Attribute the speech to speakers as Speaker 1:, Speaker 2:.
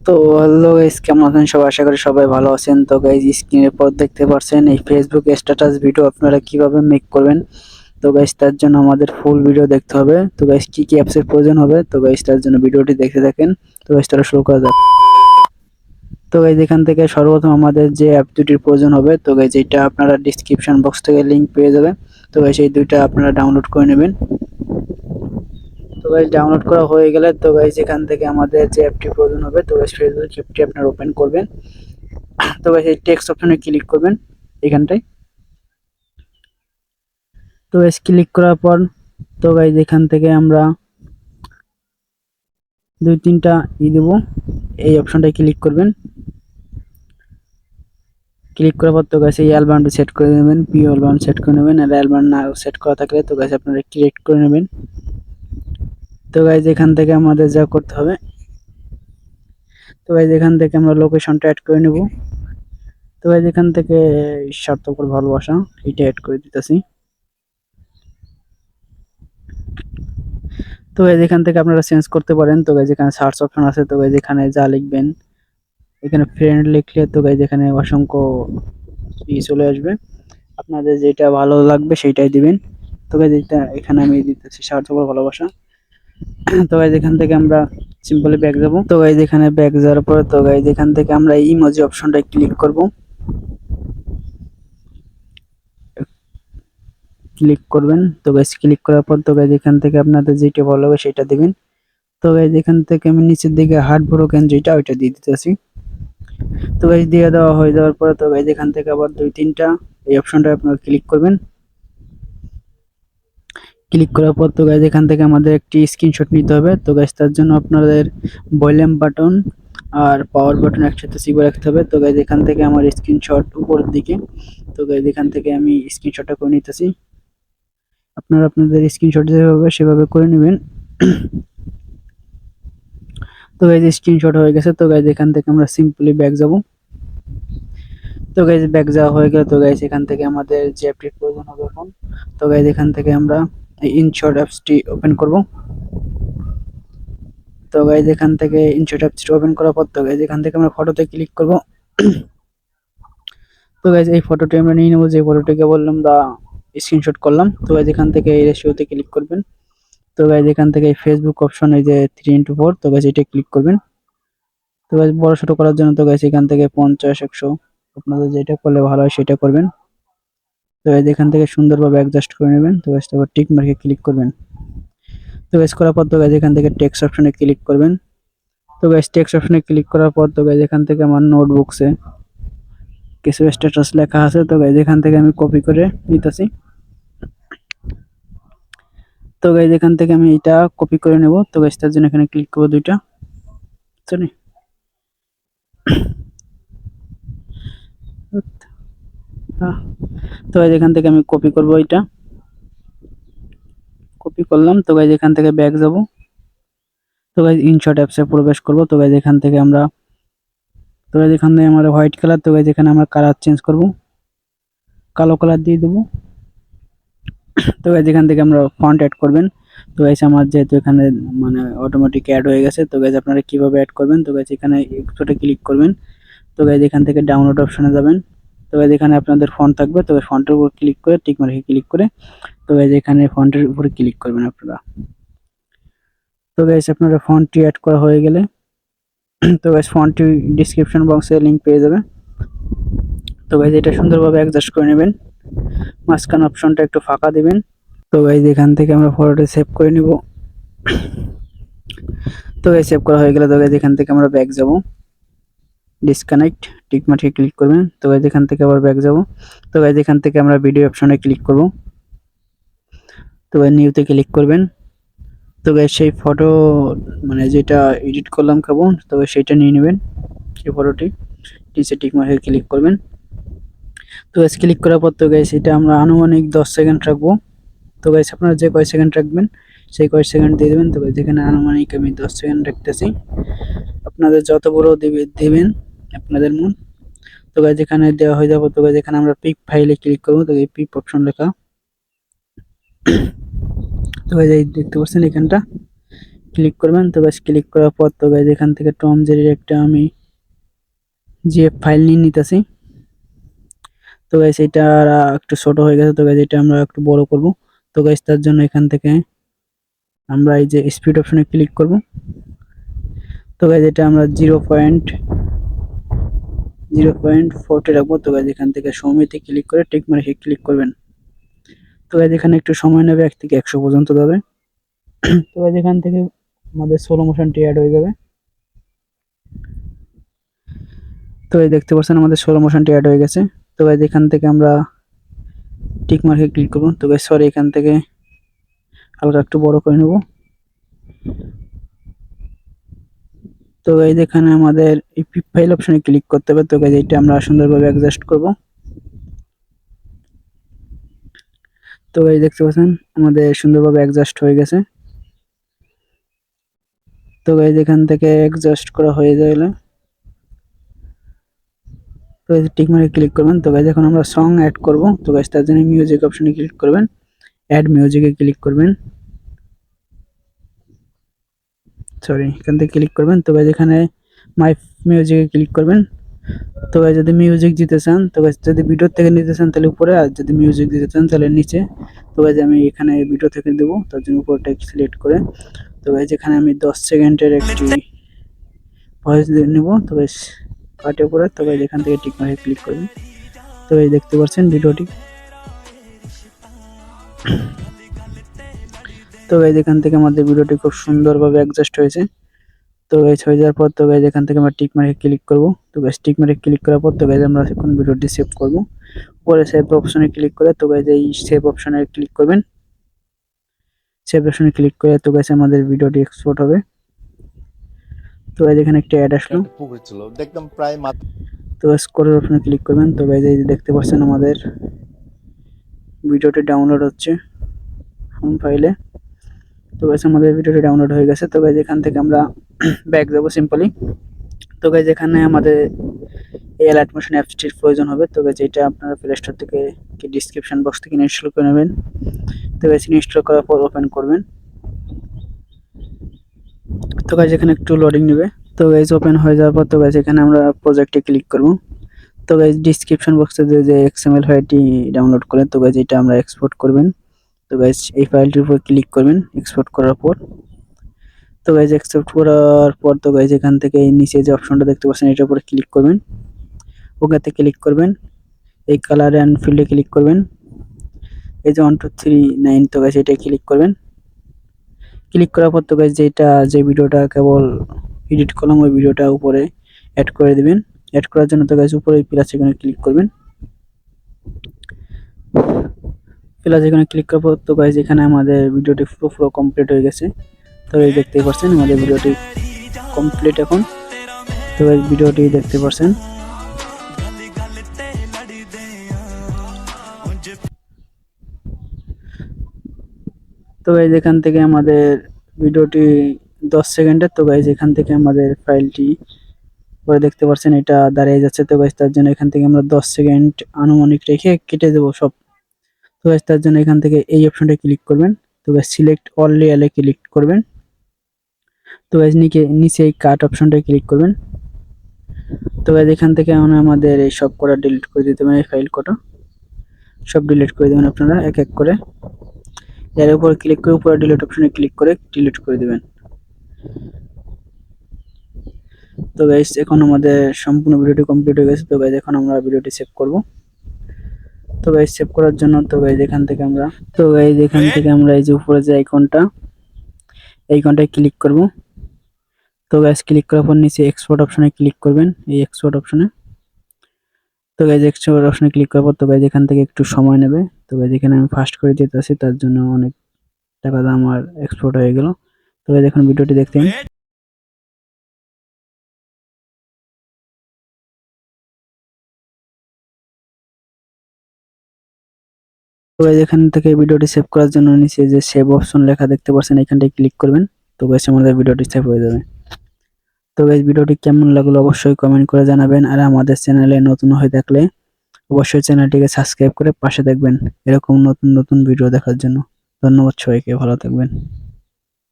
Speaker 1: তো hello guys, কেমন আছেন সবাই? আশা করি সবাই ভালো আছেন। তো গাইস, স্ক্রিনের পর দেখতে পাচ্ছেন এই ফেসবুক স্ট্যাটাস ভিডিও আপনারা কিভাবে মেক করবেন। তো গাইস, তার জন্য আমাদের ফুল ভিডিও দেখতে হবে। তো গাইস, কি কি অ্যাপসের প্রয়োজন হবে, তো গাইস তার জন্য ভিডিওটি দেখতে থাকেন। তো গাইস, তাহলে শুরু করা যাক। তো গাইস, এখান থেকে সর্বপ্রথম আমাদের যে অ্যাপ দুটির প্রয়োজন হবে, তো গাইস এটা আপনারা ডেসক্রিপশন বক্স থেকে লিংক পেয়ে যাবেন। তো গাইস, এই দুইটা আপনারা ডাউনলোড করে নেবেন। তো গাইস, ডাউনলোড করা হয়ে গেলে তো গাইস এখান থেকে আমাদের যে অ্যাপটি প্রয়োজন হবে, তো গাইস ফেসবুক অ্যাপটি আপনারা ওপেন করবেন। তো গাইস, এই টেক্সট অপশনে ক্লিক করবেন এখানটায়। তো গাইস, ক্লিক করার পর তো গাইস এখান থেকে আমরা দুই তিনটা দেব, এই অপশনটায় ক্লিক করবেন। ক্লিক করার পর তো গাইস এই অ্যালবামটি সেট করে নেবেন, পিও অ্যালবাম সেট করে নেবেন। আর অ্যালবাম না সেট করা থাকলে তো গাইস আপনারা ক্রিয়েট করে নেবেন। তো গাইস এখান থেকে আমাদের যা করতে হবে, তো গাইস এখান থেকে আমরা লোকেশনটা অ্যাড করে নেব। তো গাইস এখান থেকে স্বার্থপর ভালোবাসা এটা অ্যাড করে দিতেছি। তো গাইস এখান থেকে আপনারা চেঞ্জ করতে পারেন। তো গাইস এখানে সার্চ অপশন আছে, তো গাইস এখানে যা লিখবেন, এখানে ফ্রেন্ড লিখলে তো গাইস এখানে অসংখ্য চলে আসবে। আপনাদের যেটা ভালো লাগবে সেটাই দিবেন। তো গাইস এটা এখানে আমি দিতেছি স্বার্থপর ভালোবাসা। তো গাইস এখান থেকে আমরা সিম্পলি ব্যাক যাব। তো গাইস এখানে ব্যাক যাওয়ার পর তো গাইস এখান থেকে আমরা ইমোজি অপশনটায় ক্লিক করব। ক্লিক করবেন। তো গাইস ক্লিক করার পর তো গাইস এখান থেকে আপনাদের যেটা ভালো লাগবে সেটা দিবেন। তো গাইস এখান থেকে আমি নিচের দিকে হার্ট ব্রোকেন যেটা ওইটা দিয়ে দিতেছি। তো গাইস দিয়ে দেওয়া হয়ে যাওয়ার পরে তো গাইস এখান থেকে আবার দুই তিনটা এই অপশনটা আপনারা ক্লিক করবেন। ক্লিক করার পর তো গাইস এখান থেকে আমাদের একটি স্ক্রিনশট নিতে হবে। তো গাইস তার জন্য আপনাদের ভলিউম বাটন আর পাওয়ার বাটন একসাথে চিপে রাখতে হবে। তো গাইস এখান থেকে আমার স্ক্রিনশট উপরের দিকে। তো গাইস এখান থেকে আমি স্ক্রিনশটটা করে নিতেছি। আপনারা আপনাদের স্ক্রিনশট যেভাবে সেভাবে করে নেবেন। তো গাইস স্ক্রিনশট হয়ে গেছে। তো গাইস এখান থেকে আমরা সিম্পলি ব্যাক যাব। তো গাইস ব্যাক যাওয়া হয়ে গেল। তো গাইস এখান থেকে আমাদের যে অ্যাপটির প্রয়োজন হবে এখন, তো গাইস এখান থেকে আমরা ইনশট অ্যাপসটি ওপেন করব। তো গাইস এখান থেকে ইনশট অ্যাপসটি ওপেন করার পর তো গাইস এখান থেকে আমরা ফটোতে ক্লিক করব। তো গাইস এই ফটোটি আমরা নিয়ে নেব, যে ফটোটিকে বললাম দা স্ক্রিনশট করলাম। তো গাইস এখান থেকে এই রেশিওতে ক্লিক করবেন। তো গাইস এখান থেকে ফেসবুক অপশন এই যে 3:4, তো গাইস এটা ক্লিক করবেন। তো গাইস বড় ছোট করার জন্য তো গাইস এখান থেকে 50 100 আপনাদের যেটা করলে ভালো হয় সেটা করবেন। তো গাইস এখান থেকে সুন্দরভাবে অ্যাডজাস্ট করে নেবেন। তো গাইস তারপর টিক মার্কে ক্লিক করবেন। তো গাইস করার পর তো গাইস এখান থেকে টেক্সট অপশনে ক্লিক করবেন। তো গাইস টেক্সট অপশনে ক্লিক করার পর তো গাইস এখান থেকে আমার নোটবুকসে কিছু স্ট্যাটাস লেখা আছে। তো গাইস এখান থেকে আমি কপি করে নিতেছি। তো গাইস এখান থেকে আমি এটা কপি করে নেব। তো গাইস তার জন্য এখানে ক্লিক করব দুইটা। চলি তো গাইস এখান থেকে আমি কপি করব, এটা কপি করলাম। তো গাইস এখান থেকে ব্যাক যাব। তো গাইস ইনশট অ্যাপসে প্রবেশ করব। তো গাইস এখান থেকে আমরা তো গাইস এখান থেকে আমরা হোয়াইট কালার, তো গাইস এখানে আমরা কালার চেঞ্জ করব, কালো কালার দিয়ে দেব। তো গাইস এখান থেকে আমরা ফন্ট অ্যাড করবেন। তো গাইস আমার যেহেতু এখানে মানে অটোমেটিক অ্যাড হয়ে গেছে, তো গাইস আপনারা কিভাবে অ্যাড করবেন, তো গাইস এখানে একটুতে ক্লিক করবেন। তো গাইস এখান থেকে ডাউনলোড অপশনে যাবেন। তো গাইস এখানে আপনাদের ফন্ট থাকবে, তো ফন্টের উপর ক্লিক করে টিক মার্কে ক্লিক করে তো গাইস এখানে ফন্টের উপরে ক্লিক করবেন আপনারা। তো গাইস আপনারা ফন্টটি অ্যাড করা হয়ে গেলে তো গাইস ফন্টটি ডেসক্রিপশন বক্সে লিংক পেয়ে যাবে। তো গাইস এটা সুন্দরভাবে অ্যাডজাস্ট করে নেবেন। মাঝখান অপশনটা একটু ফাঁকা দিবেন। তো গাইস এখান থেকে আমরা ফটোটি সেভ করে নিব। তো গাইস সেভ করা হয়ে গেলে তো গাইস এখান থেকে আমরা ব্যাক যাব। ডিসকানেক্ট টিক মার্কে ক্লিক করবেন। তো গাইস এখান থেকে আবার ব্যাক যাব। তো গাইস এখান থেকে আমরা ভিডিও অপশনে ক্লিক করব। তো গাইস নিউতে ক্লিক করবেন। তো গাইস সেই ফটো মানে যেটা এডিট করলাম কেবল, তো সেটা নিয়ে নেবেন, এই ফটোটি নিচে টিক মার্কে ক্লিক করবেন। তো গাইস ক্লিক করার পর তো গাইস এটা আমরা আনুমানিক 10 সেকেন্ড রাখবো। তো গাইস আপনারা যে কয় সেকেন্ড রাখবেন সেই কয় সেকেন্ড দিয়ে দেবেন। তো গাইস এখানে আনুমানিক আমি 10 সেকেন্ড রাখতেছি, আপনাদের যত বড় দিবেন আপনাদের মন। তো গাইস এখানে দেওয়া হয়ে যাবে। তো গাইস এখানে আমরা পিক ফাইলে ক্লিক করব। তো এই পিক অপশন লেখা, তো গাইস এই দেখতে পাচ্ছেন এখানটা ক্লিক করবেন। তো গাইস ক্লিক করার পর তো গাইস এখান থেকে টম জেরির একটা আমি জিএফ ফাইল নিয়ে নিতেছি। তো গাইস এটা একটু ছোট হয়ে গেছে, তো গাইস এটা আমরা একটু বড় করব। তো গাইস তার জন্য এখান থেকে আমরা এই যে স্পিড অপশনে ক্লিক করব। তো গাইস এটা আমরা 0.40 রাখবো। তো গাইস এখান থেকে সমিতি ক্লিক করে টিক মার্কে ক্লিক করবেন। তো গাইস এখানে একটু সময় নেবে, 1 থেকে 100 পর্যন্ত যাবে। তো গাইস এখান থেকে আমাদের স্লো মোশনটি অ্যাড হয়ে যাবে। তো এই দেখতে পাচ্ছেন আমাদের স্লো মোশনটি অ্যাড হয়ে গেছে। তো গাইস এখান থেকে আমরা টিক মার্কে ক্লিক করব। তো গাইস সরি, এখান থেকে হালকা একটু বড় করে নেব। তো গাইস এখানে আমাদের এই পিপ ফাইল অপশনে ক্লিক করতে হবে। তো গাইস এটা আমরা সুন্দরভাবে অ্যাডজাস্ট করব। তো গাইস দেখতে পাচ্ছেন আমাদের সুন্দরভাবে অ্যাডজাস্ট হয়ে গেছে। তো গাইস এখান থেকে অ্যাডজাস্ট করা হয়ে গেলে তো গাইস টিক মার্কে ক্লিক করবেন। তো গাইস এখন আমরা সং অ্যাড করব। তো গাইস তার জন্য মিউজিক অপশনে ক্লিক করবেন, অ্যাড মিউজিকে ক্লিক করবেন। সরি, এখান থেকে ক্লিক করবেন। তো গাইস এখানে মাই মিউজিকে ক্লিক করবেন। তো গাইস যদি মিউজিক দিতে চান, তো গাইস যদি ভিডিও থেকে নিতে চান তাহলে উপরে, আর যদি মিউজিক দিতে চান তাহলে নিচে। তো গাইস আমি এখানে ভিডিও থেকে দেব, তার জন্য উপরটা সিলেক্ট করে তো গাইস এখানে আমি 10 সেকেন্ডের একটি ভয়েস নেব। তো গাইস পার্টের উপরে তো গাইস এখান থেকে টিক মার্কে ক্লিক করবেন। তো এই দেখতে পাচ্ছেন ভিডিওটি। তো গাইস এখান থেকে আমাদের ভিডিওটি খুব সুন্দরভাবে অ্যাডজাস্ট হয়েছে। তো গাইস হয়ে যাওয়ার পর তো গাইস এখান থেকে আমরা টিক মার্কে ক্লিক করব। তো গাইস টিক মার্কে ক্লিক করার পর তো গাইস আমরা এখন ভিডিওটি সেভ করব। পরে সেভ অপশনে ক্লিক করে তো গাইস এই সেভ অপশনে ক্লিক করবেন। সেভ অপশনে ক্লিক করে তো গাইস আমাদের ভিডিওটি এক্সপোর্ট হবে। তো গাইস এখানে একটা অ্যাড আসলো,
Speaker 2: পুকুর ছিল দেখলাম প্রায়
Speaker 1: তো গাইস স্কোরের অপশনে ক্লিক করবেন। তো গাইস এই যে দেখতে পাচ্ছেন আমাদের ভিডিওটি ডাউনলোড হচ্ছে হোম ফাইলে। তো গাইস আমাদের ভিডিওটি ডাউনলোড হয়ে গেছে। তো গাইস এখান থেকে আমরা ব্যাক যাব সিম্পলি। তো গাইস এখানে আমাদের এই অ্যালাইট মোশন অ্যাপসটির প্রয়োজন হবে। তো গাইস এটা আপনারা প্লে স্টোর থেকে কি ডেসক্রিপশন বক্স থেকে ইনস্টল করে নেবেন। তো গাইস ইনস্টল করার পর ওপেন করবেন। তো গাইস এখানে একটু লোডিং নেবে। তো গাইস ওপেন হয়ে যাওয়ার পর তো গাইস এখানে আমরা প্রজেক্টে ক্লিক করব। তো গাইস ডেসক্রিপশন বক্সে যে XML ফাইলটি ডাউনলোড করেন, তো গাইস এটা আমরা এক্সপোর্ট করবেন। তো গাইস এই ফাইলটির উপর ক্লিক করবেন এক্সপোর্ট করার পর। তো গাইস এক্সপোর্ট করার পর তো গাইস এখান থেকে এই নিচে যে অপশনটা দেখতে পাচ্ছেন এটার উপরে ক্লিক করবেন, ওকেতে ক্লিক করবেন, এই কালার এন্ড ফিল্ডে ক্লিক করবেন, এই যে 1 2 3 9 তো গাইস এটা ক্লিক করবেন। ক্লিক করার পর তো গাইস যে ভিডিওটা কেবল এডিট করলাম ওই ভিডিওটা উপরে অ্যাড করে দিবেন। অ্যাড করার জন্য তো গাইস উপরে প্লাস আইকনে ক্লিক করবেন। প্লাস আইকনে ক্লিক করার পর তো গাইস এখানে আমাদের ভিডিওটি পুরো কমপ্লিট হয়ে গেছে। তো এই দেখতেই পাচ্ছেন আমাদের ভিডিওটি কমপ্লিট এখন। তো গাইস ভিডিওটি দেখতে পাচ্ছেন। তো গাইস এখান থেকে আমাদের ভিডিওটি 10 সেকেন্ডের। তো গাইস এখান থেকে আমাদের ফাইলটি পরে দেখতে পাচ্ছেন এটা দাঁড়িয়ে যাচ্ছে। তো গাইস তার জন্য এখান থেকে আমরা 10 সেকেন্ড আনুমানিক রেখে কেটে দেব সব। তো গাইস তার জন্য এখান থেকে এই অপশনটা ক্লিক করবেন। তো গাইস সিলেক্ট অল লেয়ারে ক্লিক করবেন। তো গাইস নিচে এই কাট অপশনটা ক্লিক করবেন। তো গাইস এখান থেকে আমাদের এই সব কটা ডিলিট করে দিতে হবে, এই ফাইল কটা সব ডিলিট করে দিবেন আপনারা এক এক করে। এর উপর ক্লিক করে উপরে ডিলিট অপশনে ক্লিক করে ডিলিট করে দিবেন। তো গাইস এখন আমাদের সম্পূর্ণ ভিডিওটি কমপ্লিট হয়ে গেছে। তো গাইস এখন আমরা ভিডিওটি সেভ করব। তো গাইস সেভ করার জন্য তো গাইস এখান থেকে আমরা এই যে উপরে যে আইকনটায় ক্লিক করব। তো গাইস ক্লিক করার পর নিচে এক্সপোর্ট অপশনে ক্লিক করবেন, এই এক্সপোর্ট অপশনে। তো গাইস এক্সপোর্ট অপশনে ক্লিক করার পর তো গাইস এখান থেকে একটু সময় নেবে। তো গাইস এখানে আমি ফাস্ট করে দিতেছি, তার জন্য অনেক টাকা দাম আমার এক্সপোর্ট হয়ে গেল। তো গাইস এখন ভিডিওটি দেখতেন। তো গাইস এখান থেকে ভিডিওটি সেভ করার জন্য নিচে যে সেভ অপশন লেখা দেখতে পাচ্ছেন এখানটায় ক্লিক করবেন। তো গাইস আমাদের ভিডিওটি সেভ হয়ে যাবে। তো গাইস ভিডিওটি কেমন লাগলো অবশ্যই কমেন্ট করে জানাবেন। আর আমাদের চ্যানেলে নতুন হয়ে থাকলে অবশ্যই চ্যানেলটিকে সাবস্ক্রাইব করে পাশে থাকবেন এরকম নতুন নতুন ভিডিও দেখার জন্য। ধন্যবাদ সবাইকে, ভালো থাকবেন।